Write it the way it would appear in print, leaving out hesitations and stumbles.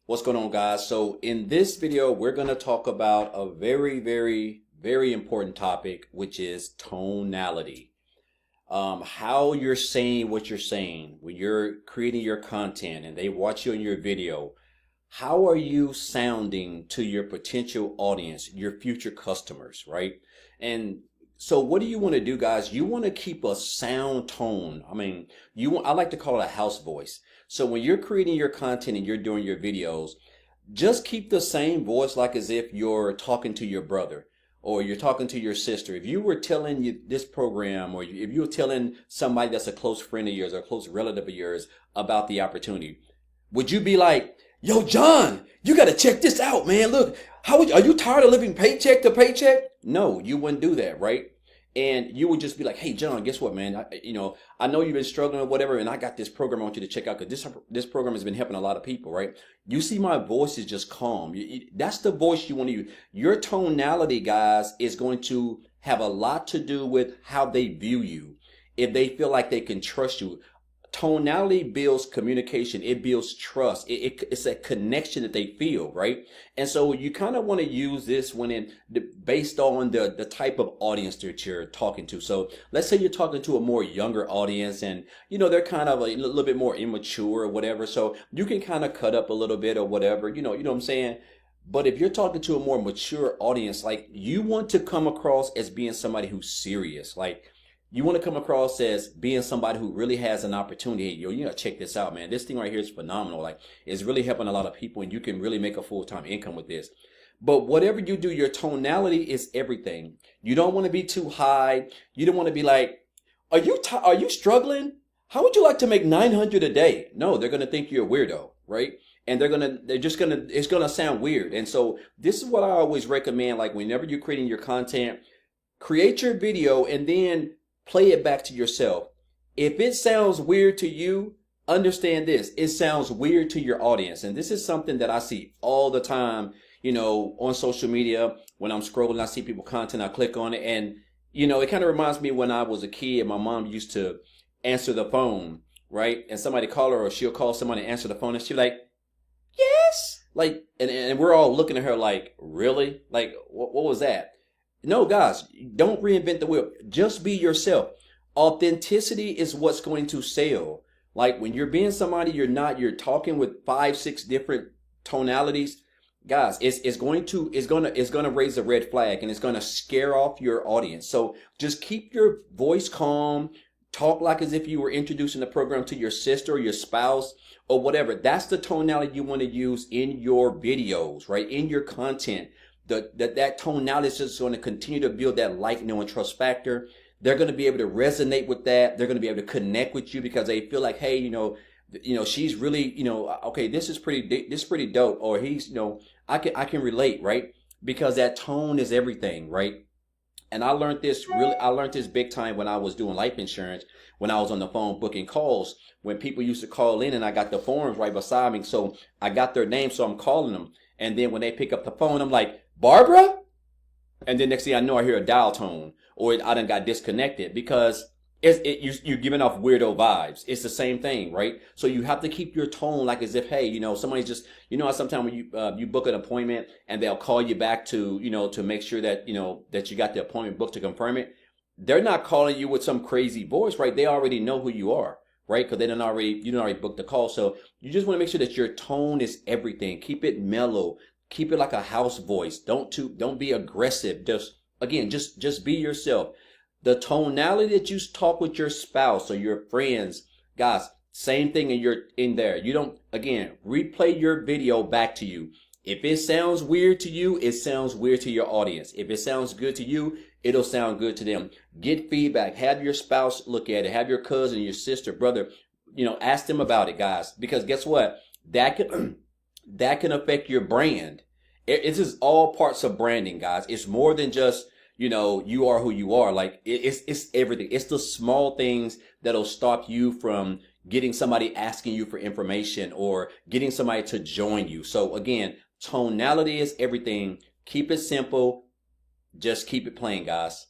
What's going on, guys? So in this video, we're going to talk about a very important topic, which is tonality. How you're saying what you're saying when you're creating your content and they watch you in your video. How are you sounding to your potential audience, your future customers, right? And so what do you want to do, guys? You want to keep a sound tone. I like to call it a house voice. So when you're creating your content and you're doing your videos, just keep the same voice, like as if you're talking to your brother or you're talking to your sister. If you were telling you this program, or if you were telling somebody that's a close friend of yours or a close relative of yours about the opportunity, would you be like, "Yo, John, you got to check this out, man. Look, are you tired of living paycheck to paycheck?" No, you wouldn't do that, right? And you would just be like, "Hey, John, guess what, man? I know you've been struggling or whatever, and I got this program I want you to check out because this program has been helping a lot of people, right?" You see, my voice is just calm. That's the voice you want to use. Your tonality, guys, is going to have a lot to do with how they view you. If they feel like they can trust you. Tonality builds communication. It builds trust. It's a connection that they feel, right? And so you kind of want to use this based on the type of audience that you're talking to. So let's say you're talking to a more younger audience, and they're kind of a little bit more immature or whatever. So you can kind of cut up a little bit or whatever. You know what I'm saying? But if you're talking to a more mature audience, like, you want to come across as being somebody who's serious, like. You want to come across as being somebody who really has an opportunity. Hey, yo, you gotta check this out, man. This thing right here is phenomenal. Like, it's really helping a lot of people, and you can really make a full-time income with this. But whatever you do, your tonality is everything. You don't want to be too high. You don't want to be like, are you struggling? How would you like to make 900 a day? No, they're gonna think you're a weirdo, right? And it's gonna sound weird. And so this is what I always recommend. Like, whenever you're creating your content, create your video and then play it back to yourself. If it sounds weird to you, understand this. It sounds weird to your audience. And this is something that I see all the time, on social media. When I'm scrolling, I see people content, I click on it. And, it kind of reminds me when I was a kid, my mom used to answer the phone, right? And somebody call her, or she'll call somebody and answer the phone, and she'll like, "Yes." Like, and we're all looking at her like, "Really? Like, what was that?" No, guys, don't reinvent the wheel. Just be yourself. Authenticity is what's going to sell. Like, when you're being somebody you're talking with 5, 6 different tonalities, guys, it's going to raise a red flag, and it's going to scare off your audience. So just keep your voice calm. Talk like as if you were introducing the program to your sister or your spouse or whatever. That's the tonality you want to use in your videos, right? In your content. That tonality is just going to continue to build that like, know, and trust factor. They're going to be able to resonate with that. They're going to be able to connect with you because they feel like, hey, she's really, okay, this is pretty dope, or he's, I can relate, right? Because that tone is everything, right? And I learned this big time when I was doing life insurance, when I was on the phone booking calls, when people used to call in and I got the forms right beside me. So I got their name, so I'm calling them. And then when they pick up the phone, I'm like, "Barbara?" And then next thing I know, I hear a dial tone, or I done got disconnected because you're giving off weirdo vibes. It's the same thing, right? So you have to keep your tone like as if, hey, somebody's just, sometimes when you book an appointment and they'll call you back to, to make sure that, that you got the appointment booked to confirm it. They're not calling you with some crazy voice, right? They already know who you are, right? Because you done already booked the call. So you just want to make sure that your tone is everything. Keep it mellow. Keep it like a house voice. Don't be aggressive. Just be yourself. The tonality that you talk with your spouse or your friends, guys, same thing in there. You don't, again, replay your video back to you. If it sounds weird to you, it sounds weird to your audience. If it sounds good to you, it'll sound good to them. Get feedback. Have your spouse look at it. Have your cousin, your sister, brother, ask them about it, guys. Because guess what? That can affect your brand. This is all parts of branding, guys. It's more than just, you are who you are. Like, it's everything. It's the small things that'll stop you from getting somebody asking you for information or getting somebody to join you. So again, tonality is everything. Keep it simple. Just keep it plain, guys.